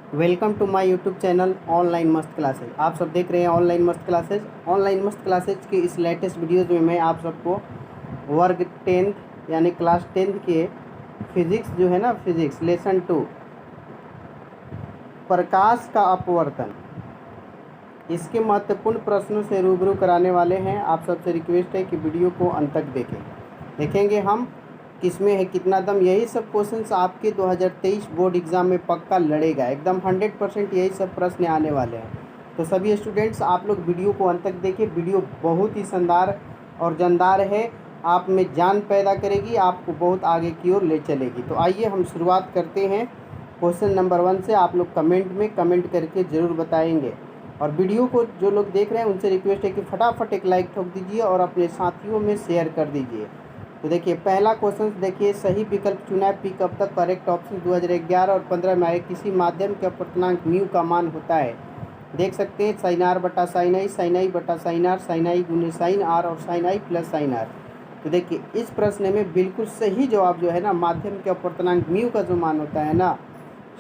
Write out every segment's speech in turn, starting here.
Welcome to my YouTube channel online मस्त classes. आप सब देख रहे हैं ऑनलाइन मस्त क्लासेज। ऑनलाइन मस्त क्लासेज के इस लेटेस्ट वीडियोज़ में मैं आप सबको वर्ग 10th यानी क्लास 10th के फिज़िक्स जो है ना, फिज़िक्स लेसन 2 प्रकाश का अपवर्तन, इसके महत्वपूर्ण प्रश्नों से रूबरू कराने वाले हैं। आप सबसे रिक्वेस्ट है कि वीडियो को अंत तक देखेंगे हम किसमें है कितना दम। यही सब क्वेश्चंस आपके 2023 बोर्ड एग्ज़ाम में पक्का लड़ेगा, एकदम 100% यही सब प्रश्न आने वाले हैं। तो सभी स्टूडेंट्स आप लोग वीडियो को अंत तक देखिए। वीडियो बहुत ही शानदार और जानदार है, आप में जान पैदा करेगी, आपको बहुत आगे की ओर ले चलेगी। तो आइए हम शुरुआत करते हैं क्वेश्चन नंबर 1 से। आप लोग कमेंट में कमेंट करके ज़रूर बताएंगे, और वीडियो को जो लोग देख रहे हैं उनसे रिक्वेस्ट है कि फटाफट एक लाइक ठोक दीजिए और अपने साथियों में शेयर कर दीजिए। तो देखिए पहला क्वेश्चन देखिए, सही विकल्प चुना है। पी कब तक करेक्ट ऑप्शन 2011 और 15 में आए किसी माध्यम के अपवर्तनांक म्यू का मान होता है। देख सकते हैं साइन आर बटा साइन आई बटा साइन आर, साइन आई गुने साइन आर और साइन आई प्लस साइन आर। तो देखिए इस प्रश्न में बिल्कुल सही जवाब जो है ना, माध्यम के अपवर्तनांक म्यू का जो मान होता है ना,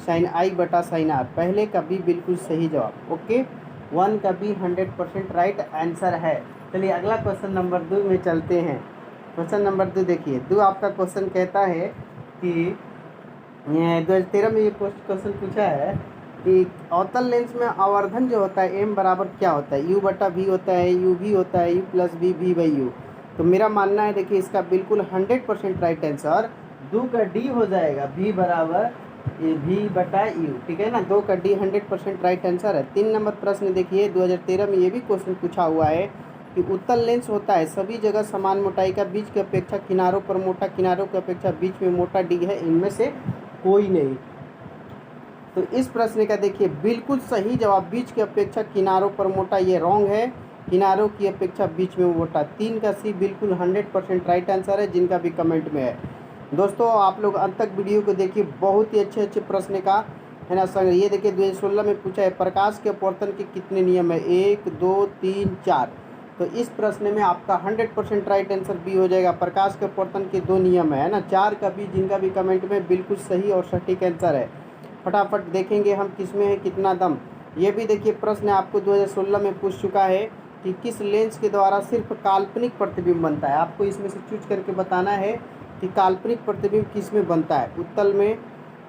साइन आई बटा साइन आर, पहले का भी बिल्कुल सही जवाब। ओके, 1 का भी 100% राइट आंसर है। चलिए अगला क्वेश्चन नंबर 2 में चलते हैं। क्वेश्चन नंबर 2 देखिए, 2 आपका क्वेश्चन कहता है कि 2013 में ये क्वेश्चन पूछा है कि अवतल लेंस में आवर्धन जो होता है एम बराबर क्या होता है। यू बटा वी होता है, यू भी होता है, U plus V, V by U. तो मेरा मानना है देखिए इसका बिल्कुल 100% राइट आंसर 2 का डी हो जाएगा, वी बराबर वी बटा यू। ठीक है ना, 2 का डी 100% राइट आंसर है। 3 नंबर प्रश्न देखिए, 2013 में ये भी क्वेश्चन पूछा हुआ है कि उत्तल लेंस होता है सभी जगह समान मोटाई का, बीच की अपेक्षा किनारों पर मोटा, किनारों की अपेक्षा बीच में मोटा डी है, इनमें से कोई नहीं। तो इस प्रश्न का देखिए बिल्कुल सही जवाब बीच की अपेक्षा किनारों पर मोटा, ये रॉन्ग है, किनारों की अपेक्षा बीच में मोटा। 3 का सी बिल्कुल 100% राइट आंसर है, जिनका भी कमेंट में है। दोस्तों आप लोग अंत तक वीडियो को देखिए, बहुत ही अच्छे अच्छे प्रश्न का है ना संग। ये देखिए 2016 में पूछा है प्रकाश के अपवर्तन के कितने नियम है, 1 2 3 4। तो इस प्रश्न में आपका 100% राइट आंसर बी हो जाएगा। प्रकाश के अपवर्तन के 2 नियम है ना, 4 का भी, जिनका भी कमेंट में बिल्कुल सही और सटीक आंसर है। फटाफट देखेंगे हम किसमें है कितना दम। ये भी देखिए प्रश्न आपको 2016 में पूछ चुका है कि किस लेंस के द्वारा सिर्फ काल्पनिक प्रतिबिंब बनता है। आपको इसमें से चूज करके बताना है कि काल्पनिक प्रतिबिंब किस में बनता है, उत्तल में,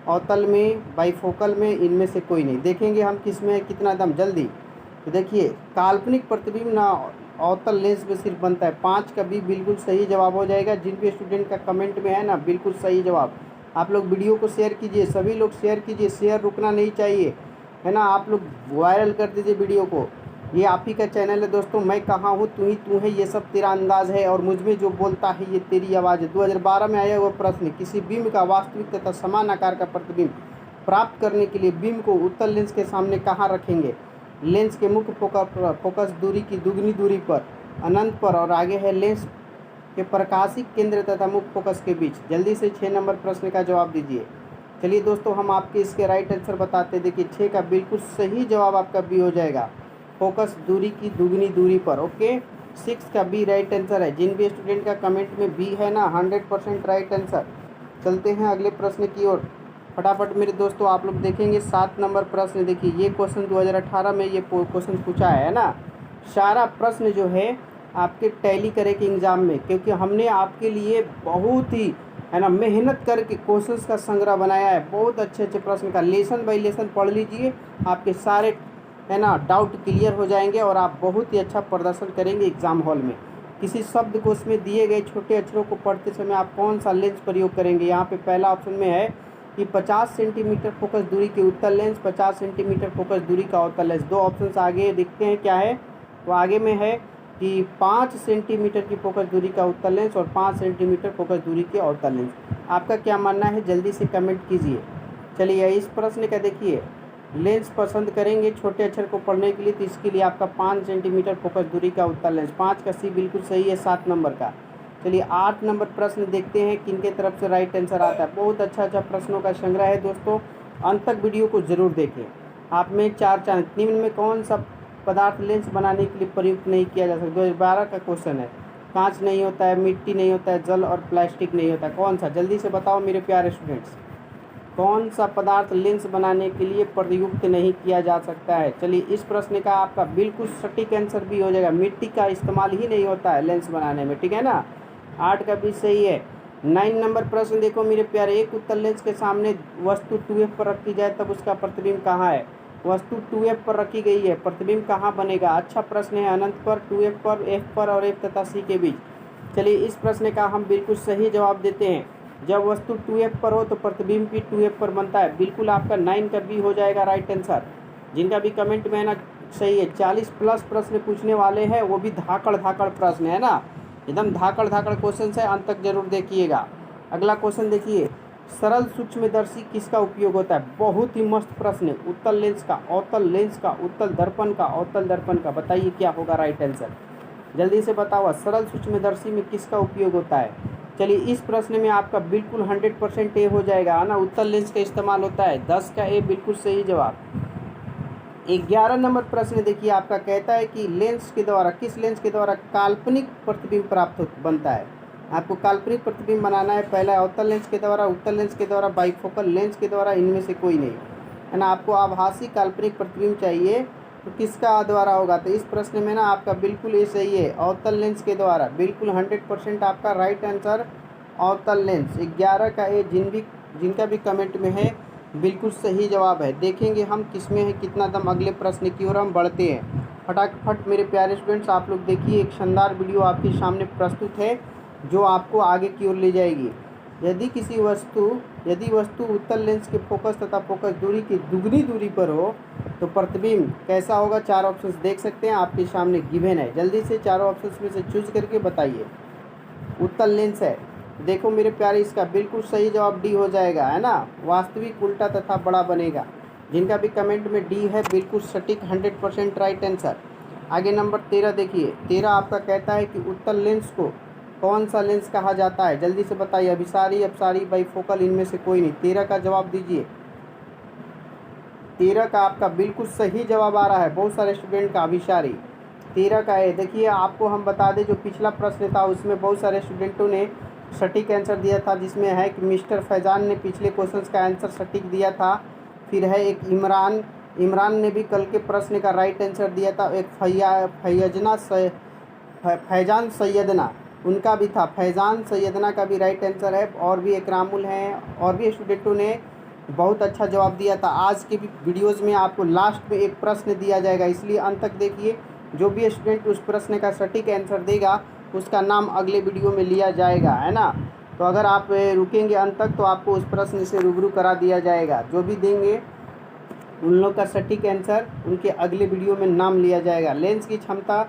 अवतल में, बाइफोकल में, इनमें से कोई नहीं। देखेंगे हम किस में है कितना दम जल्दी। तो देखिए काल्पनिक प्रतिबिंब ना अवतल लेंस में सिर्फ बनता है। 5 का भी बिल्कुल सही जवाब हो जाएगा। जिन भी स्टूडेंट का कमेंट में है ना बिल्कुल सही जवाब, आप लोग वीडियो को शेयर कीजिए, सभी लोग शेयर कीजिए, शेयर रुकना नहीं चाहिए है ना। आप लोग वायरल कर दीजिए वीडियो को। ये आप ही का चैनल है दोस्तों, मैं कहाँ हूँ तू ही तू है, ये सब तेरा अंदाज है और मुझ में जो बोलता है ये तेरी आवाज़ है। 2012 में आया हुआ प्रश्न, किसी बिंब का वास्तविक तथा समान आकार का प्रतिबिंब प्राप्त करने के लिए बिंब को उत्तल लेंस के सामने कहाँ रखेंगे। लेंस के मुख्य फोकस दूरी की दुगनी दूरी पर, अनंत पर, और आगे है लेंस के प्रकाशिक केंद्र तथा मुख्य फोकस के बीच। जल्दी से 6 नंबर प्रश्न का जवाब दीजिए। चलिए दोस्तों हम आपके इसके राइट आंसर बताते हैं। देखिए 6 का बिल्कुल सही जवाब आपका बी हो जाएगा, फोकस दूरी की दुगनी दूरी पर। ओके, 6 का बी राइट आंसर है। जिन भी स्टूडेंट का कमेंट में बी है ना 100% राइट आंसर। चलते हैं अगले प्रश्न की ओर फटाफट मेरे दोस्तों। आप लोग देखेंगे 7 नंबर प्रश्न। देखिए ये क्वेश्चन 2018 में ये क्वेश्चन पूछा है ना। सारा प्रश्न जो है आपके टैली करे के एग्ज़ाम में, क्योंकि हमने आपके लिए बहुत ही है ना मेहनत करके क्वेश्चंस का संग्रह बनाया है। बहुत अच्छे अच्छे प्रश्न का लेसन बाय लेसन पढ़ लीजिए, आपके सारे है ना डाउट क्लियर हो जाएंगे और आप बहुत ही अच्छा प्रदर्शन करेंगे एग्ज़ाम हॉल में। किसी शब्द को उसमें दिए गए छोटे अक्षरों को पढ़ते समय आप कौन सा लेंस प्रयोग करेंगे। यहाँ पे पहला ऑप्शन में है कि 50 सेंटीमीटर फोकस दूरी के उत्तल लेंस, 50 सेंटीमीटर फोकस दूरी का अवतल लेंस। 2 ऑप्शन आगे दिखते हैं क्या है, तो आगे में है कि 5 सेंटीमीटर की फोकस दूरी का उत्तल लेंस और 5 सेंटीमीटर फोकस दूरी के अवतल लेंस। आपका क्या मानना है जल्दी से कमेंट कीजिए। चलिए इस प्रश्न का देखिए, लेंस पसंद करेंगे छोटे अक्षर को पढ़ने के लिए, तो इसके लिए आपका 5 सेंटीमीटर फोकस दूरी का उत्तल लेंस। 5 का सी बिल्कुल सही है 7 नंबर का। चलिए 8 नंबर प्रश्न देखते हैं किनके तरफ से राइट आंसर आता है। बहुत अच्छा अच्छा प्रश्नों का संग्रह है दोस्तों, अंत तक वीडियो को जरूर देखें। आप में 4 चांद निम्न में कौन सा पदार्थ लेंस बनाने के लिए प्रयुक्त नहीं किया जा सकता। 2012 का क्वेश्चन है। कांच नहीं होता है, मिट्टी नहीं होता है, जल और प्लास्टिक नहीं होता है, कौन सा जल्दी से बताओ मेरे प्यारे स्टूडेंट्स। कौन सा पदार्थ लेंस बनाने के लिए प्रयुक्त नहीं किया जा सकता है? चलिए इस प्रश्न का आपका बिल्कुल सटीक आंसर भी हो जाएगा, मिट्टी का इस्तेमाल ही नहीं होता है लेंस बनाने में, ठीक है ना। 8 का भी सही है। 9 नंबर प्रश्न देखो मेरे प्यारे, एक उत्तल लेंस के सामने वस्तु 2f पर रखी जाए तब उसका प्रतिबिंब कहाँ है? वस्तु 2f पर रखी गई है, प्रतिबिंब कहाँ बनेगा? अच्छा प्रश्न है, अनंत पर, 2f पर, f पर और f तथा c के बीच। चलिए इस प्रश्न का हम बिल्कुल सही जवाब देते हैं। जब वस्तु 2f पर हो तो प्रतिबिंब भी 2f पर बनता है। बिल्कुल आपका 9 का बी हो जाएगा राइट आंसर। जिनका भी कमेंट में है ना सही है, 40 प्लस प्रश्न पूछने वाले हैं, वो भी धाकड़ धाकड़ प्रश्न है ना, एकदम धाकड़ धाकड़ क्वेश्चन है, अंत तक जरूर देखिएगा। अगला क्वेश्चन देखिए, सरल सूक्ष्मदर्शी किसका उपयोग होता है? बहुत ही मस्त प्रश्न है। उत्तल लेंस का, अवतल लेंस का, उत्तल दर्पण का, अवतल दर्पण का, बताइए क्या होगा राइट आंसर, जल्दी से बताओ। सरल सूक्ष्मदर्शी में किसका उपयोग होता है? चलिए इस प्रश्न में आपका बिल्कुल 100% ए हो जाएगा, है ना, उत्तल लेंस का इस्तेमाल होता है। 10 का ए बिल्कुल सही जवाब। 11 नंबर प्रश्न देखिए, आपका कहता है कि लेंस के द्वारा, किस लेंस के द्वारा काल्पनिक प्रतिबिंब प्राप्त बनता है? आपको काल्पनिक प्रतिबिंब बनाना है। पहला अवतल लेंस के द्वारा, उत्तल लेंस के द्वारा, बाइफोकल लेंस के द्वारा, इनमें से कोई नहीं, है ना। आपको आभासी काल्पनिक प्रतिबिंब चाहिए तो किसका द्वारा होगा? तो इस प्रश्न में ना आपका बिल्कुल ये सही है, अवतल लेंस के द्वारा। बिल्कुल 100% आपका राइट आंसर अवतल लेंस। 11 का ए जिनका भी कमेंट में है बिल्कुल सही जवाब है। देखेंगे हम किसमें है कितना दम। अगले प्रश्न की ओर हम बढ़ते हैं। फटाफट मेरे प्यारे स्टूडेंट्स, आप लोग देखिए, एक शानदार वीडियो आपके सामने प्रस्तुत है जो आपको आगे की ओर ले जाएगी। यदि वस्तु उत्तल लेंस के फोकस तथा फोकस दूरी की दुगनी दूरी पर हो तो प्रतिबिंब कैसा होगा? 4 ऑप्शंस देख सकते हैं आपके सामने गिवन है। जल्दी से चारों ऑप्शंस में से चूज करके बताइए। उत्तल लेंस है, देखो मेरे प्यारे, इसका बिल्कुल सही जवाब डी हो जाएगा, है ना। वास्तविक, उल्टा तथा बड़ा बनेगा। जिनका भी कमेंट में डी है बिल्कुल सटीक 100% राइट आंसर। आगे नंबर 13 देखिए, 13 आपका कहता है कि उत्तल लेंस को कौन सा लेंस कहा जाता है? जल्दी से बताइए। अभिसारी, अपसारी, बाइफोकल, इनमें से कोई नहीं। 13 का जवाब दीजिए। 13 का आपका बिल्कुल सही जवाब आ रहा है, बहुत सारे स्टूडेंट का अभिसारी। 13 का है। देखिए आपको हम बता दें, जो पिछला प्रश्न था उसमें बहुत सारे स्टूडेंटों ने सटीक आंसर दिया था, जिसमें है कि मिस्टर फैजान ने पिछले क्वेश्चन का आंसर सटीक दिया था। फिर है एक इमरान ने भी कल के प्रश्न का राइट आंसर दिया था। एक फैजान सैयदना, उनका भी था, फैजान सैयदना का भी राइट आंसर है। और भी एक रामुल हैं, और भी स्टूडेंटों ने बहुत अच्छा जवाब दिया था। आज के भी वीडियोज़ में आपको लास्ट में एक प्रश्न दिया जाएगा, इसलिए अंत तक देखिए। जो भी स्टूडेंट उस प्रश्न का सटीक आंसर देगा उसका नाम अगले वीडियो में लिया जाएगा, है ना। तो अगर आप रुकेंगे अंत तक तो आपको उस प्रश्न से रूबरू करा दिया जाएगा। जो भी देंगे उन लोग का सटीक आंसर उनके अगले वीडियो में नाम लिया जाएगा। लेंस की क्षमता,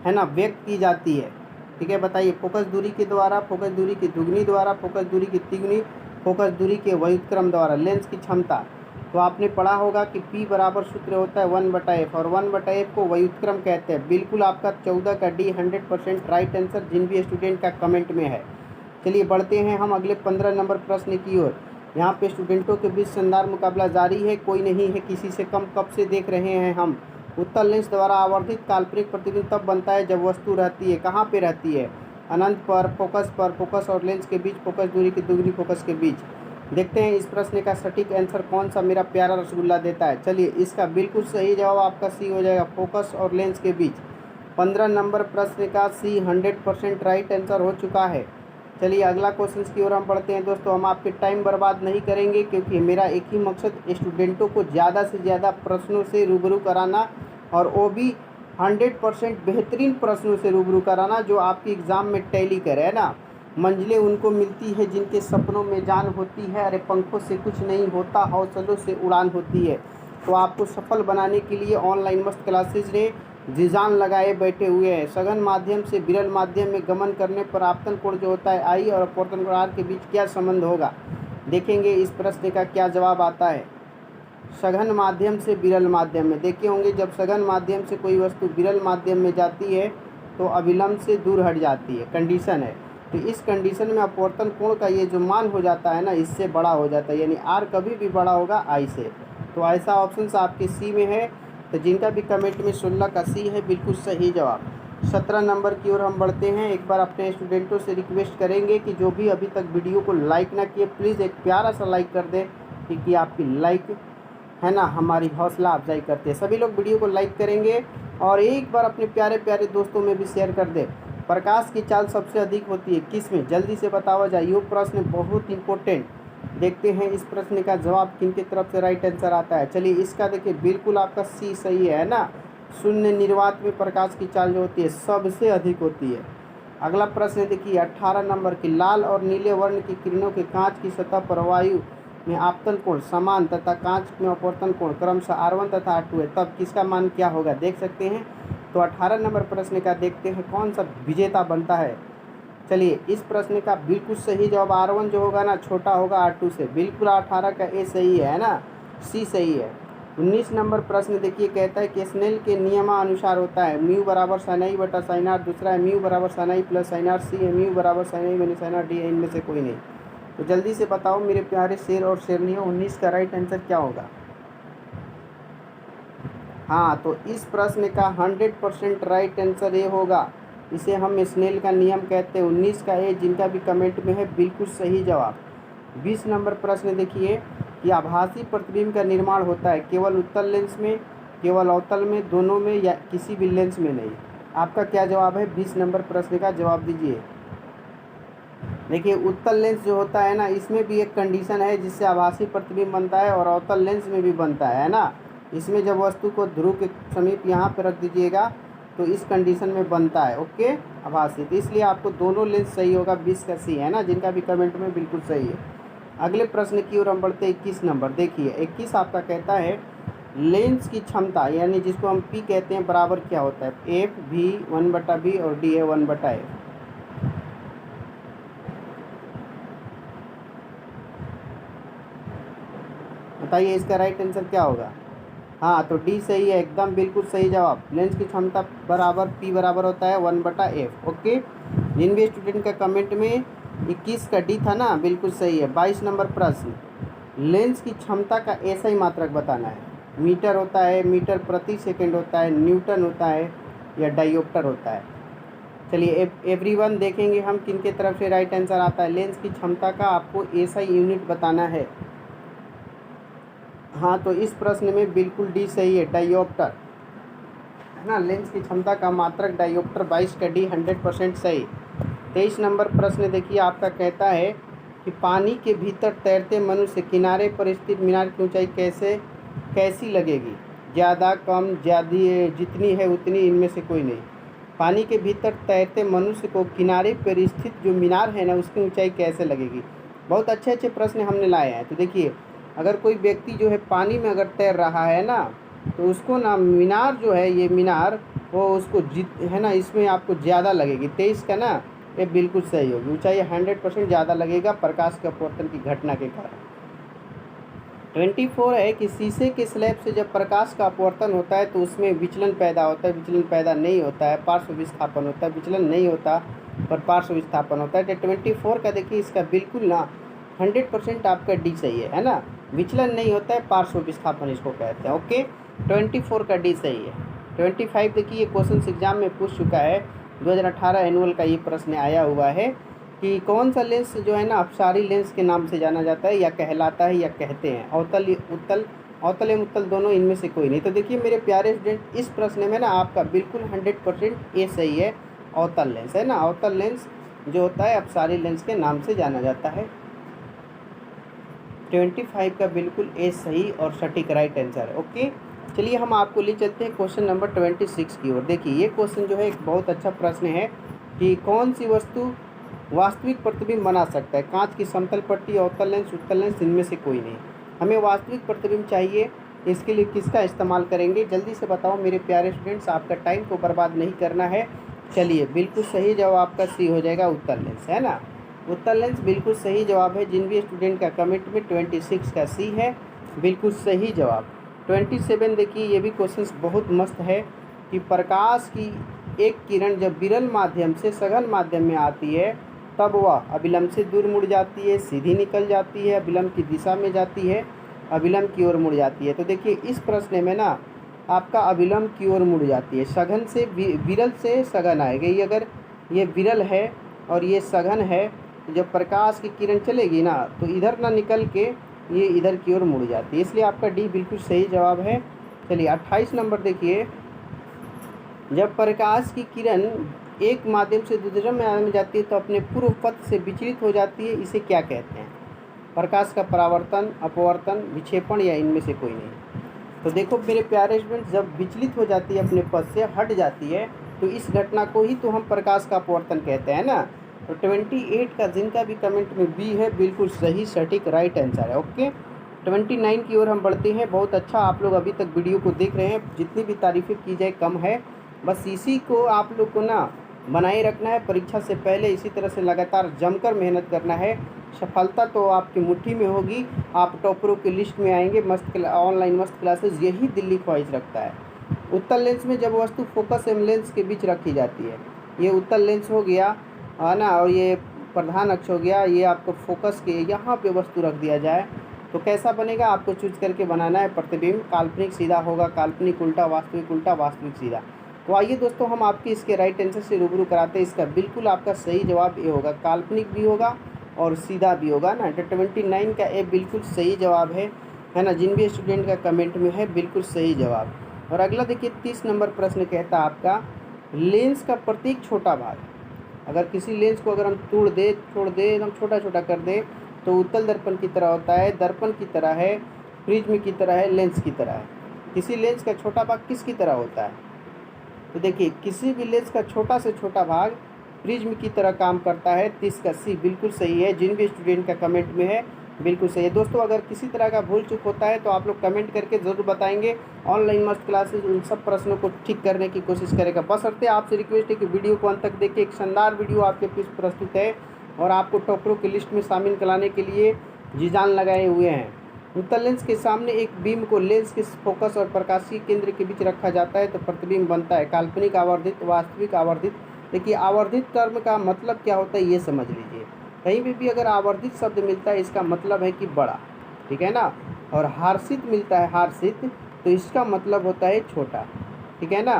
है ना, व्यक्त की जाती है, ठीक है। बताइए, फोकस दूरी के द्वारा, फोकस दूरी की दुगनी द्वारा, फोकस दूरी की तिगुनी, फोकस दूरी के व्युत्क्रम द्वारा लेंस की क्षमता। तो आपने पढ़ा होगा कि P बराबर सूत्र होता है 1/f, और 1/f को व्युत्क्रम कहते हैं। बिल्कुल आपका 14 का डी 100% राइट आंसर जिन भी स्टूडेंट का कमेंट में है। चलिए बढ़ते हैं हम अगले 15 नंबर प्रश्न की ओर। यहाँ पे स्टूडेंटों के बीच शानदार मुकाबला जारी है, कोई नहीं है किसी से कम। कब से देख रहे हैं हम? उत्तल लेंस द्वारा आवर्धित काल्पनिक प्रतिबिंब तब बनता है जब वस्तु रहती है, कहाँ पे रहती है? अनंत पर, फोकस और लेंस के बीच, फोकस दूरी की दुगनी फोकस के बीच। देखते हैं इस प्रश्न का सटीक आंसर कौन सा मेरा प्यारा रसगुल्ला देता है। चलिए इसका बिल्कुल सही जवाब आपका सी हो जाएगा, फोकस और लेंस के बीच। 15 नंबर प्रश्न का सी 100% राइट आंसर हो चुका है। चलिए अगला क्वेश्चन की ओर हम बढ़ते हैं। दोस्तों हम आपके टाइम बर्बाद नहीं करेंगे, क्योंकि मेरा एक ही मकसद स्टूडेंटों को ज़्यादा से ज़्यादा प्रश्नों से रूबरू कराना, और वो भी 100% बेहतरीन प्रश्नों से रूबरू कराना जो आपकी एग्ज़ाम में टैली करे, है ना। मंजिलें उनको मिलती है जिनके सपनों में जान होती है, अरे पंखों से कुछ नहीं होता, हौसलों से उड़ान होती है। तो आपको सफल बनाने के लिए ऑनलाइन मस्त क्लासेज ने जीजान लगाए बैठे हुए हैं। सघन माध्यम से विरल माध्यम में गमन करने पर आपतन कोण जो होता है आई और अपवर्तन कोण आर के बीच क्या संबंध होगा? देखेंगे इस प्रश्न का क्या जवाब आता है। सघन माध्यम से विरल माध्यम में, देखे होंगे जब सघन माध्यम से कोई वस्तु विरल माध्यम में जाती है तो अविलंब से दूर हट जाती है, कंडीशन है। तो इस कंडीशन में अपवर्तन कोण का ये जो मान हो जाता है ना, इससे बड़ा हो जाता है, यानी आर कभी भी बड़ा होगा आई से। तो ऐसा ऑप्शन आपके सी में है। तो जिनका भी कमेंट में 16 का सी है बिल्कुल सही जवाब। 17 नंबर की ओर हम बढ़ते हैं। एक बार अपने स्टूडेंटों से रिक्वेस्ट करेंगे कि जो भी अभी तक वीडियो को लाइक ना किए, प्लीज़ एक प्यारा सा लाइक कर दें, क्योंकि आपकी लाइक है ना हमारी हौसला अफजाई करते हैं। सभी लोग वीडियो को लाइक करेंगे और एक बार अपने प्यारे प्यारे दोस्तों में भी शेयर कर दे। प्रकाश की चाल सबसे अधिक होती है किस में, जल्दी से बताओ जाए। ये प्रश्न बहुत इंपॉर्टेंट। देखते हैं इस प्रश्न का जवाब किन की तरफ से राइट आंसर आता है। चलिए इसका देखिए बिल्कुल आपका सी सही है ना। शून्य निर्वात में प्रकाश की चाल जो होती है सबसे अधिक होती है। अगला प्रश्न देखिए 18 नंबर की, लाल और नीले वर्ण की किरणों के कांच की सतह पर वायु में आपतन कोण समान तथा कांच में अपवर्तन कोण क्रमशः R1 तथा R2 है, तब किसका मान क्या होगा, देख सकते हैं। तो 18 नंबर प्रश्न का देखते हैं कौन सा विजेता बनता है। चलिए इस प्रश्न का बिल्कुल सही जवाब R1 जो होगा ना छोटा होगा R2 से। बिल्कुल 18 का ए सही है ना, सी सही है। 19 नंबर प्रश्न देखिए कहता है कि स्नेल के नियमानुसार होता है म्यू बराबर साइन आई बटा साइन आर, दूसरा है म्यू बराबर साइन आई प्लस साइन आर, सी है म्यू बराबर sine i minus sine r, D है इनमें से कोई नहीं। तो जल्दी से बताओ मेरे प्यारे शेर और शेरनियों 19 का राइट आंसर क्या होगा। हाँ तो इस प्रश्न का 100% राइट आंसर ये होगा, इसे हम स्नेल का नियम कहते हैं। 19 का ए जिनका भी कमेंट में है बिल्कुल सही जवाब। 20 नंबर प्रश्न देखिए कि आभासी प्रतिबिंब का निर्माण होता है केवल उत्तल लेंस में, केवल अवतल में, दोनों में या किसी भी लेंस में नहीं। आपका क्या जवाब है 20 नंबर प्रश्न का जवाब दीजिए। देखिए उत्तल लेंस जो होता है ना इसमें भी एक कंडीशन है जिससे आभासी प्रतिबिंब बनता है और अवतल लेंस में भी बनता है ना। इसमें जब वस्तु को ध्रुव के समीप यहाँ पर रख दीजिएगा तो इस कंडीशन में बनता है ओके आभासी। तो इसलिए आपको दोनों लेंस सही होगा, 20 का सी है ना, जिनका भी कमेंट में बिल्कुल सही है। अगले प्रश्न की ओर हम बढ़ते 21 नंबर देखिए। 21 आपका कहता है लेंस की क्षमता यानी जिसको हम पी कहते हैं बराबर क्या होता है, एफ भी 1/b और डी है 1/f। बताइए इसका राइट आंसर क्या होगा। हाँ तो डी सही है, एकदम बिल्कुल सही जवाब। लेंस की क्षमता बराबर पी बराबर होता है 1/f ओके। जिन भी स्टूडेंट का कमेंट में 21 का डी था ना बिल्कुल सही है। 22 नंबर प्रश्न, लेंस की क्षमता का ऐसा ही मात्रक बताना है। मीटर होता है, मीटर प्रति सेकंड होता है, न्यूटन होता है या डायोप्टर होता है। चलिए एवरीवन देखेंगे हम किन के तरफ से राइट आंसर आता है। लेंस की क्षमता का आपको ऐसा ही यूनिट बताना है। हाँ तो इस प्रश्न में बिल्कुल डी सही है, डायोप्टर है ना। लेंस की क्षमता का मात्रक डायोप्टर। 22 का डी 100% सही। 23 नंबर प्रश्न देखिए आपका कहता है कि पानी के भीतर तैरते मनुष्य किनारे पर स्थित मीनार की ऊंचाई कैसी लगेगी, ज़्यादा कम, ज़्यादा, जितनी है उतनी, इनमें से कोई नहीं। पानी के भीतर तैरते मनुष्य को किनारे पर स्थित जो मीनार है ना उसकी ऊंचाई कैसे लगेगी। बहुत अच्छे अच्छे प्रश्न हमने लाए हैं। तो देखिए अगर कोई व्यक्ति जो है पानी में अगर तैर रहा है ना तो उसको ना मीनार जो है ये मीनार वो उसको है ना इसमें आपको ज़्यादा लगेगी। 23 का ना ये बिल्कुल सही होगी, ऊंचाई 100% ज़्यादा लगेगा प्रकाश के अपवर्तन की घटना के कारण। 24 है कि शीशे के स्लैब से जब प्रकाश का अपवर्तन होता है तो उसमें विचलन पैदा होता है, विचलन पैदा नहीं होता है, पार्श्व विस्थापन होता है। विचलन नहीं होता पर पार्श्व विस्थापन होता है। तो 24 का देखिए इसका बिल्कुल ना 100% आपका डी सही है ना। विचलन नहीं होता है, पार्श्व विस्थापन इसको कहते हैं ओके। 24 का डी सही है। 25 देखिए ये क्वेश्चन एग्जाम में पूछ चुका है, 2018 एनुअल का ये प्रश्न आया हुआ है कि कौन सा लेंस जो है ना अपसारी लेंस के नाम से जाना जाता है या कहलाता है या कहते हैं, अवतल एवं उत्तल दोनों, इनमें से कोई नहीं। तो देखिए मेरे प्यारे स्टूडेंट इस प्रश्न में ना आपका बिल्कुल 100% ए सही है, अवतल लेंस है ना। अवतल लेंस जो होता है अपसारी लेंस के नाम से जाना जाता है। 25 का बिल्कुल ए सही और सटीक राइट आंसर है ओके। चलिए हम आपको ले चलते हैं क्वेश्चन नंबर 26 की ओर। देखिए ये क्वेश्चन जो है एक बहुत अच्छा प्रश्न है कि कौन सी वस्तु वास्तविक प्रतिबिंब बना सकता है, कांच की समतल पट्टी, अवतल लेंस, उत्तल लेंस, इनमें से कोई नहीं। हमें वास्तविक प्रतिबिंब चाहिए, इसके लिए किसका इस्तेमाल करेंगे, जल्दी से बताओ मेरे प्यारे स्टूडेंट्स, आपका टाइम को बर्बाद नहीं करना है। चलिए बिल्कुल सही जवाब आपका सी हो जाएगा, उत्तल लेंस है ना। उत्तल लेंस बिल्कुल सही जवाब है। जिन भी स्टूडेंट का कमेंट में 26 का सी है बिल्कुल सही जवाब। 27 देखिए ये भी क्वेश्चन बहुत मस्त है कि प्रकाश की एक किरण जब विरल माध्यम से सघन माध्यम में आती है तब वह अभिलंब से दूर मुड़ जाती है, सीधी निकल जाती है, अभिलंब की दिशा में जाती है, अभिलंब की ओर मुड़ जाती है। तो देखिए इस प्रश्न में ना आपका अभिलंब की ओर मुड़ जाती है, सघन से विरल से सघन आएगी। ये अगर ये विरल है और ये सघन है, जब प्रकाश की किरण चलेगी ना तो इधर ना निकल के ये इधर की ओर मुड़ जाती है, इसलिए आपका डी बिल्कुल सही जवाब है। चलिए 28 नंबर देखिए, जब प्रकाश की किरण एक माध्यम से दूसरे माध्यम में जाती है तो अपने पूर्व पथ से विचलित हो जाती है, इसे क्या कहते हैं? प्रकाश का परावर्तन, अपवर्तन, विक्षेपण या इनमें से कोई नहीं। तो देखो मेरे प्यारे स्टूडेंट, जब विचलित हो जाती है, अपने पथ से हट जाती है, तो इस घटना को ही तो हम प्रकाश का अपवर्तन कहते हैं ना। तो 28 का जिनका भी कमेंट में बी है बिल्कुल सही सटीक राइट आंसर है। ओके, 29 की ओर हम बढ़ते हैं। बहुत अच्छा, आप लोग अभी तक वीडियो को देख रहे हैं, जितनी भी तारीफ़ें की जाए कम है। बस इसी को आप लोग को ना बनाए रखना है, परीक्षा से पहले इसी तरह से लगातार जमकर मेहनत करना है। सफलता तो आपकी मुट्ठी में होगी, आप टॉपरों की लिस्ट में आएंगे। मस्त ऑनलाइन मस्त क्लासेस यही दिल्ली ख्वाहिश रखता है। उत्तल लेंस में जब वस्तु फोकस एवं लेंस के बीच रखी जाती है, ये उत्तल लेंस हो गया है ना, और ये प्रधान अक्ष हो गया, ये आपको फोकस के यहाँ पे वस्तु रख दिया जाए तो कैसा बनेगा, आपको चूज करके बनाना है। प्रतिबिंब काल्पनिक सीधा होगा, काल्पनिक उल्टा, वास्तविक सीधा। तो आइए दोस्तों, हम आपके इसके राइट आंसर से रूबरू कराते हैं। इसका बिल्कुल आपका सही जवाब ये होगा, काल्पनिक भी होगा और सीधा भी होगा ना। 29 का ए बिल्कुल सही जवाब है ना। जिन भी स्टूडेंट का कमेंट में है बिल्कुल सही जवाब। और अगला देखिए 30 नंबर प्रश्न कहता है आपका, लेंस का प्रत्येक छोटा भाग, अगर किसी लेंस को अगर हम छोड़ दे एकदम छोटा छोटा कर दे तो उत्तल दर्पण की तरह होता है, दर्पण की तरह है, प्रिज्म की तरह है, लेंस की तरह है। किसी लेंस का छोटा भाग किसकी तरह होता है? तो देखिए, किसी भी लेंस का छोटा से छोटा भाग प्रिज्म की तरह काम करता है। 30 का सी बिल्कुल सही है। जिन भी स्टूडेंट का कमेंट में है बिल्कुल सही है। दोस्तों, अगर किसी तरह का भूल चूक होता है तो आप लोग कमेंट करके ज़रूर बताएंगे। ऑनलाइन मस्त क्लासेस उन सब प्रश्नों को ठीक करने की कोशिश करेगा। बशर्ते आपसे रिक्वेस्ट है कि वीडियो को अंत तक देखिए, एक शानदार वीडियो आपके बीच प्रस्तुत है और आपको टॉपरों की लिस्ट में शामिल कराने के लिए जी जान लगाए हुए हैं। उत्तल लेंस के सामने एक बीम को लेंस के फोकस और प्रकाशीय केंद्र के बीच रखा जाता है तो प्रतिबिंब बनता है। काल्पनिक आवर्धित, वास्तविक आवर्धित। देखिए, आवर्धित टर्म का मतलब क्या होता है ये समझ लीजिए। कहीं भी अगर आवर्धित शब्द मिलता है इसका मतलब है कि बड़ा, ठीक है ना। और हार्षित मिलता है, हार्षित, तो इसका मतलब होता है छोटा, ठीक है ना।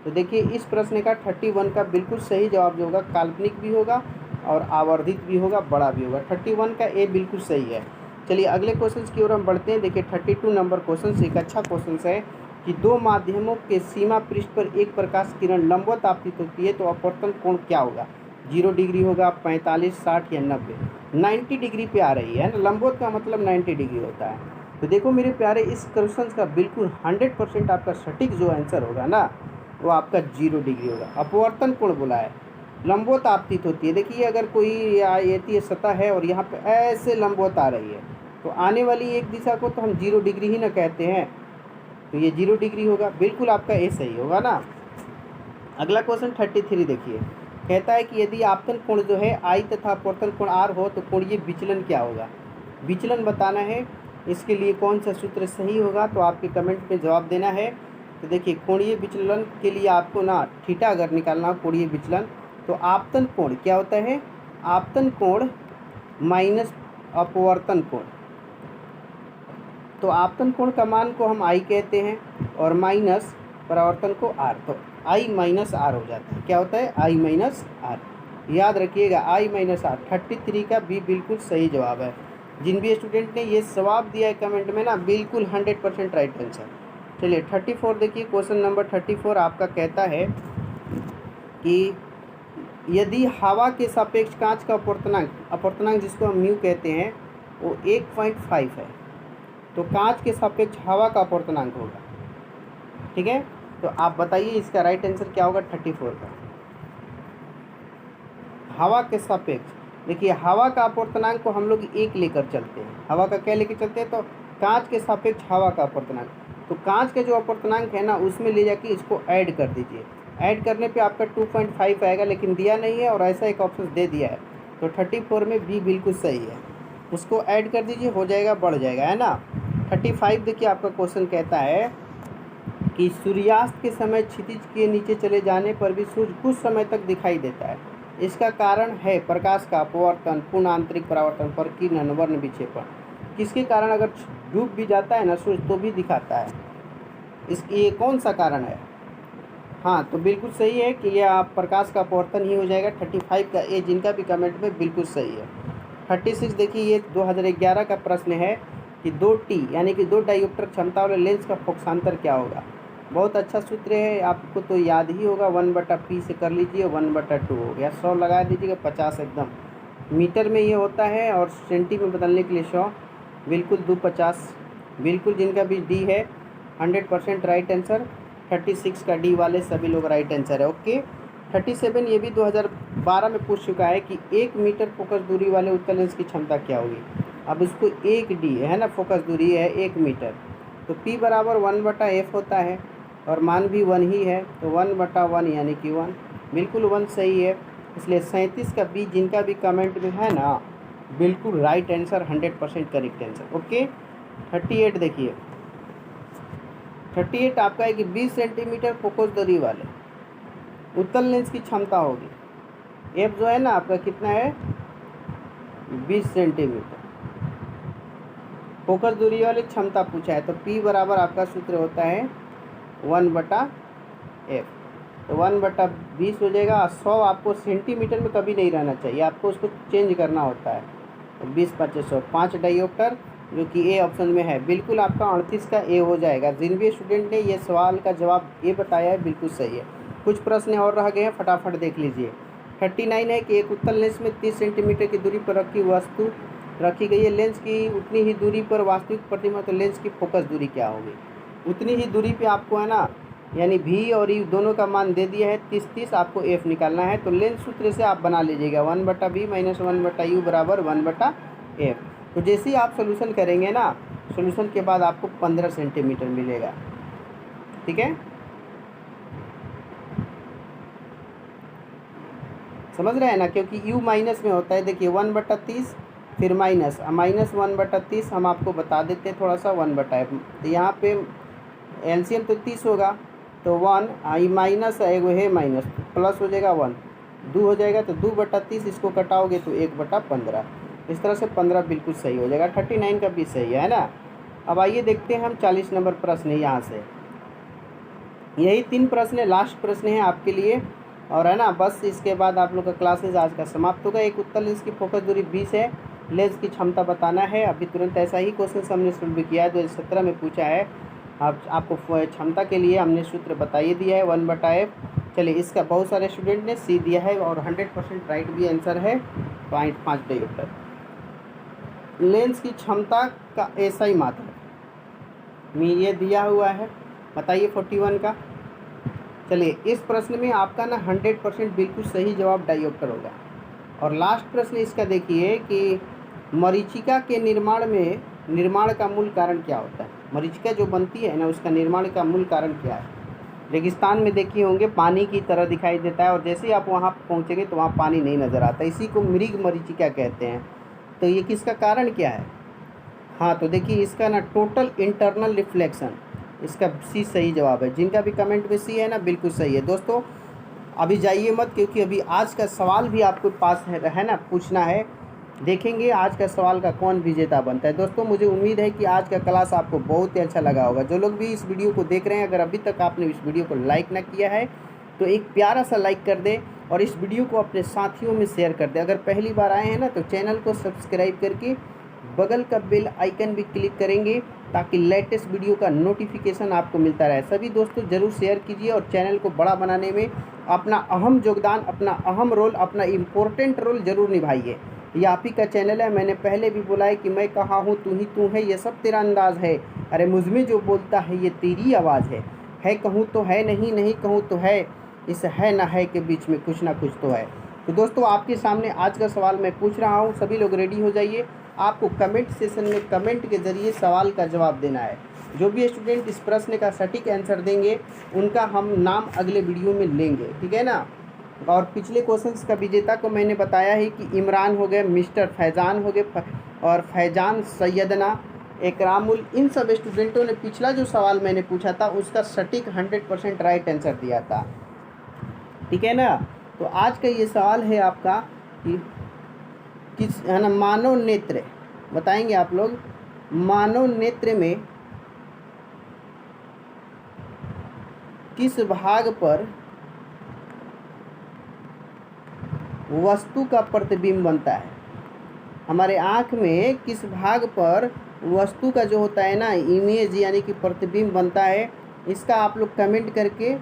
तो देखिए, इस प्रश्न का 31 का बिल्कुल सही जवाब जो होगा, काल्पनिक भी होगा और आवर्धित भी होगा, बड़ा भी होगा। 31 का ए बिल्कुल सही है। चलिए अगले क्वेश्चन की ओर हम बढ़ते हैं। देखिए 32 नंबर क्वेश्चन एक अच्छा क्वेश्चन है कि दो माध्यमों के सीमा पृष्ठ पर एक प्रकाश किरण लंबवत आपतित होती है तो अपवर्तन कोण क्या होगा? 0 डिग्री होगा, 45, 60 या 90? 90 डिग्री पे आ रही है ना, लंबवत का मतलब 90 डिग्री होता है। तो देखो मेरे प्यारे, इस क्वेश्चन का बिल्कुल 100% आपका सटीक जो आंसर होगा ना वो आपका 0 डिग्री होगा। अपवर्तन कोण बोला है, लंबवत आपतित होती है। देखिए, अगर कोई आयतीय सतह है और यहाँ पे ऐसे लंबवत आ रही है तो आने वाली एक दिशा को तो हम 0 डिग्री ही ना कहते हैं, तो ये 0 डिग्री होगा। बिल्कुल आपका ए सही होगा ना। अगला क्वेश्चन 33 देखिए, कहता है कि यदि आपतन कोण जो है आई तथा अपवर्तन कोण आर हो तो कोणीय विचलन क्या होगा? विचलन बताना है। इसके लिए कौन सा सूत्र सही होगा तो आपके कमेंट में जवाब देना है। तो देखिए, कोणीय विचलन के लिए आपको ना थीटा अगर निकालना हो कोणीय विचलन, तो आपतन कोण क्या होता है? आपतन कोण माइनस अपवर्तन कोण। तो आपतन कोण का मान को हम आई कहते हैं और माइनस परावर्तन को आर, तो आई माइनस आर हो जाता है। क्या होता है? आई माइनस आर। याद रखिएगा, आई माइनस आर। 33 का भी बिल्कुल सही जवाब है। जिन भी स्टूडेंट ने ये जवाब दिया है कमेंट में ना, बिल्कुल 100% राइट आंसर। चलिए 34 देखिए, क्वेश्चन नंबर 34 आपका कहता है कि यदि हवा के सापेक्ष कांच का अपवर्तनांक जिसको हम म्यू कहते हैं वो 1.5 है तो कांच के सापेक्ष हवा का अपवर्तनांक होगा, ठीक है। तो आप बताइए इसका राइट आंसर क्या होगा 34 का? हवा के सापेक्ष, देखिए हवा का अपवर्तनांक को हम लोग 1 लेकर चलते हैं। हवा का क्या लेकर चलते हैं? तो कांच के सापेक्ष हवा का अपवर्तनांक। तो कांच के जो अपवर्तनांक है ना उसमें ले जाके इसको ऐड कर दीजिए। ऐड करने पे आपका 2.5 आएगा, लेकिन दिया नहीं है और ऐसा एक ऑप्शन दे दिया है। तो 34 में बी बिल्कुल सही है, उसको ऐड कर दीजिए, हो जाएगा, बढ़ जाएगा, है ना। 35 देखिए, आपका क्वेश्चन कहता है कि सूर्यास्त के समय क्षितिज के नीचे चले जाने पर भी सूर्य कुछ समय तक दिखाई देता है। इसका कारण है प्रकाश का अपवर्तन, पूर्ण आंतरिक परावर्तन, प्रकीर्णन, वर्ण विक्षेपण। किसके कारण अगर डूब भी जाता है ना सूर्य तो भी दिखाता है? ये कौन सा कारण है? हाँ, तो बिल्कुल सही है कि यह प्रकाश का अपवर्तन ही हो जाएगा। 35 का ए जिनका भी कमेंट में बिल्कुल सही है। 36 देखिए, ये 2011 का प्रश्न है कि 2t यानी कि 2 डायोप्टर क्षमता वाले लेंस का फोकसांतर क्या होगा। बहुत अच्छा सूत्र है, आपको तो याद ही होगा, 1/p से कर लीजिए, 1/2 हो गया, 100 लगा दीजिएगा, 50 एकदम मीटर में ये होता है, और सेंटी में बदलने के लिए 100, बिल्कुल 250, बिल्कुल जिनका भी डी है 100% राइट आंसर। 36 का डी वाले सभी लोग राइट आंसर है। ओके 37 ये भी 2012 में पूछ चुका है कि 1 मीटर फोकस दूरी वाले उत्तल लेंस की क्षमता क्या होगी। अब उसको 1 डी है ना, फोकस दूरी है 1 मीटर, तो P बराबर 1/f होता है, और मान भी 1 ही है, तो 1/1 यानी कि 1, बिल्कुल 1 सही है। इसलिए 37 का बी जिनका भी कमेंट में है ना, बिल्कुल right answer, 100% correct answer. Okay 38 देखिए, 38 आपका है कि 20 सेंटीमीटर फोकस दूरी वाले उत्तल लेंस की क्षमता होगी। एफ जो है ना आपका कितना है, 20 सेंटीमीटर फोकस दूरी वाली क्षमता पूछा है, तो P बराबर आपका सूत्र होता है 1/f, तो 1/20 हो जाएगा। 100 आपको सेंटीमीटर में कभी नहीं रहना चाहिए, आपको उसको चेंज करना होता है। तो 20/500, 5 डायोप्टर जो कि ए ऑप्शन में है, बिल्कुल आपका 38 का ए हो जाएगा। जिन भी स्टूडेंट ने ये सवाल का जवाब ए बताया है बिल्कुल सही है। कुछ प्रश्न और रह गए हैं, फटाफट देख लीजिए। 39 है कि एक उत्तल लेंस में 30 सेंटीमीटर की दूरी पर रखी वस्तु रखी गई है, लेंस की उतनी ही दूरी पर वास्तविक प्रतिमा, तो लेंस की फोकस दूरी क्या होगी। उतनी ही दूरी पे आपको है ना, यानी भी और यू दोनों का मान दे दिया है, 30 आपको एफ निकालना है, तो लेंस सूत्र से आप बना लीजिएगा 1/b माइनस 1/u बराबर 1/f। तो जैसे ही आप सोल्यूशन करेंगे ना, सोल्यूशन के बाद आपको 15 सेंटीमीटर मिलेगा, ठीक है, समझ रहे हैं ना, क्योंकि u माइनस में होता है। देखिए 1/30 फिर माइनस 1/30 हम आपको बता देते हैं थोड़ा सा, 1/f, तो यहाँ पे एलसीएम तो 30 होगा, तो 1 आई माइनस एगो है माइनस, प्लस हो जाएगा 1, 2 हो जाएगा, तो 2/30 इसको कटाओगे तो 1/15, इस तरह से 15 बिल्कुल सही हो जाएगा। 39 का भी सही है ना। अब आइए देखते हैं हम 40 नंबर प्रश्न है यहाँ से। यही 3 प्रश्न लास्ट प्रश्न है आपके लिए, और है ना, बस इसके बाद आप लोग का क्लासेज आज का समाप्त होगा। एक उत्तल लेंस की फोकस दूरी 20 है, लेंस की क्षमता बताना है। अभी तुरंत ऐसा ही क्वेश्चन हमने सॉल्व भी किया है, 2017 में पूछा है। आपको क्षमता के लिए हमने सूत्र बताइए दिया है 1/f। चलिए इसका बहुत सारे स्टूडेंट ने सी दिया है, और 100% राइट भी आंसर है। 5 डायोप्टर लेंस की क्षमता का ऐसा ही मात्रा ये दिया हुआ है, बताइए 41 का। चलिए इस प्रश्न में आपका ना 100% बिल्कुल सही जवाब डायोप्टर होगा। और लास्ट प्रश्न इसका देखिए कि मरीचिका के निर्माण का मूल कारण क्या होता है। मरीचिका जो बनती है ना, उसका निर्माण का मूल कारण क्या है। रेगिस्तान में देखिए होंगे पानी की तरह दिखाई देता है, और जैसे ही आप वहाँ पहुँचेंगे तो वहाँ पानी नहीं नज़र आता, इसी को मृग मरीचिका कहते हैं। तो ये किसका कारण क्या है। हाँ तो देखिए इसका ना टोटल इंटरनल रिफ्लेक्शन, इसका सी सही जवाब है। जिनका भी कमेंट में सी है ना, बिल्कुल सही है। दोस्तों अभी जाइए मत, क्योंकि अभी आज का सवाल भी आपके पास है ना, पूछना है। देखेंगे आज का सवाल का कौन विजेता बनता है। दोस्तों मुझे उम्मीद है कि आज का क्लास आपको बहुत ही अच्छा लगा होगा। जो लोग भी इस वीडियो को देख रहे हैं, अगर अभी तक आपने इस वीडियो को लाइक ना किया है तो एक प्यारा सा लाइक कर दें, और इस वीडियो को अपने साथियों में शेयर कर दें। अगर पहली बार आए हैं ना, तो चैनल को सब्सक्राइब करके बगल का बेल आइकन भी क्लिक करेंगे, ताकि लेटेस्ट वीडियो का नोटिफिकेशन आपको मिलता रहे। सभी दोस्तों ज़रूर शेयर कीजिए, और चैनल को बड़ा बनाने में अपना अहम योगदान, अपना अहम रोल, अपना इम्पोर्टेंट रोल ज़रूर निभाइए। ये आप ही का चैनल है, मैंने पहले भी बोला है कि मैं कहाँ हूँ तू ही तू है, ये सब तेरा अंदाज़ है, अरे मुझमें जो बोलता है ये तेरी आवाज़ है कहूँ तो है, नहीं नहीं कहूँ तो है, इस है ना है के बीच में कुछ ना कुछ तो है। तो दोस्तों आपके सामने आज का सवाल मैं पूछ रहा हूँ, सभी लोग रेडी हो जाइए। आपको कमेंट सेशन में कमेंट के ज़रिए सवाल का जवाब देना है। जो भी स्टूडेंट इस प्रश्न का सटीक आंसर देंगे, उनका हम नाम अगले वीडियो में लेंगे, ठीक है ना। और पिछले क्वेश्चंस का विजेता को मैंने बताया ही कि इमरान हो गए, मिस्टर फैज़ान हो गए, और फैजान सैयदना, एकरामुल, इन सब स्टूडेंटों ने पिछला जो सवाल मैंने पूछा था उसका सटीक 100% राइट आंसर दिया था, ठीक है ना। तो आज का ये सवाल है आपका कि किस है ना, मानव नेत्र बताएंगे आप लोग, मानव नेत्र में किस भाग पर वस्तु का प्रतिबिंब बनता है। हमारे आँख में किस भाग पर वस्तु का जो होता है ना इमेज यानी कि प्रतिबिंब बनता है, इसका आप लोग कमेंट करके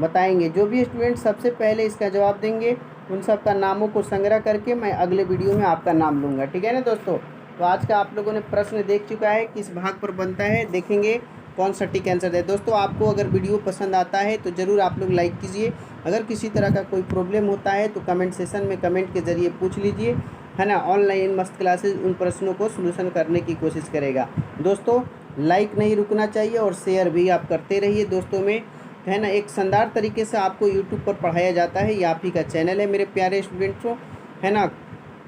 बताएंगे। जो भी स्टूडेंट सबसे पहले इसका जवाब देंगे उन सब का नामों को संग्रह करके मैं अगले वीडियो में आपका नाम लूँगा, ठीक है ना दोस्तों। तो आज का आप लोगों ने प्रश्न देख चुका है किस भाग पर बनता है, देखेंगे कौन सटीक आंसर है। दोस्तों आपको अगर वीडियो पसंद आता है तो ज़रूर आप लोग लाइक कीजिए। अगर किसी तरह का कोई प्रॉब्लम होता है तो कमेंट सेशन में कमेंट के ज़रिए पूछ लीजिए, है ना। ऑनलाइन मस्त क्लासेज उन प्रश्नों को सलूशन करने की कोशिश करेगा। दोस्तों लाइक नहीं रुकना चाहिए और शेयर भी आप करते रहिए दोस्तों में, है ना। एक शानदार तरीके से आपको यूट्यूब पर पढ़ाया जाता है, ये आप ही का चैनल है मेरे प्यारे स्टूडेंट्सों, है ना।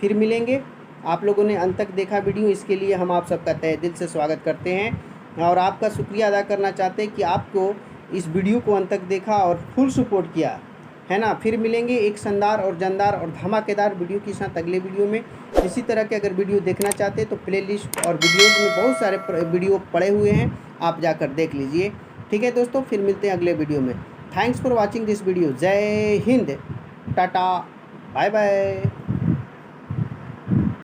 फिर मिलेंगे। आप लोगों ने अंत तक देखा वीडियो, इसके लिए हम आप सबका तहे दिल से स्वागत करते हैं और आपका शुक्रिया अदा करना चाहते हैं कि आपको इस वीडियो को अंत तक देखा और फुल सपोर्ट किया, है ना। फिर मिलेंगे एक शानदार और जानदार और धमाकेदार वीडियो के साथ अगले वीडियो में। इसी तरह के अगर वीडियो देखना चाहते हैं तो प्लेलिस्ट और वीडियोज़ में बहुत सारे वीडियो पड़े हुए हैं, आप जाकर देख लीजिए, ठीक है दोस्तों। फिर मिलते हैं अगले वीडियो में। Thanks for watching this video. जय हिंद, टाटा, बाय बाय।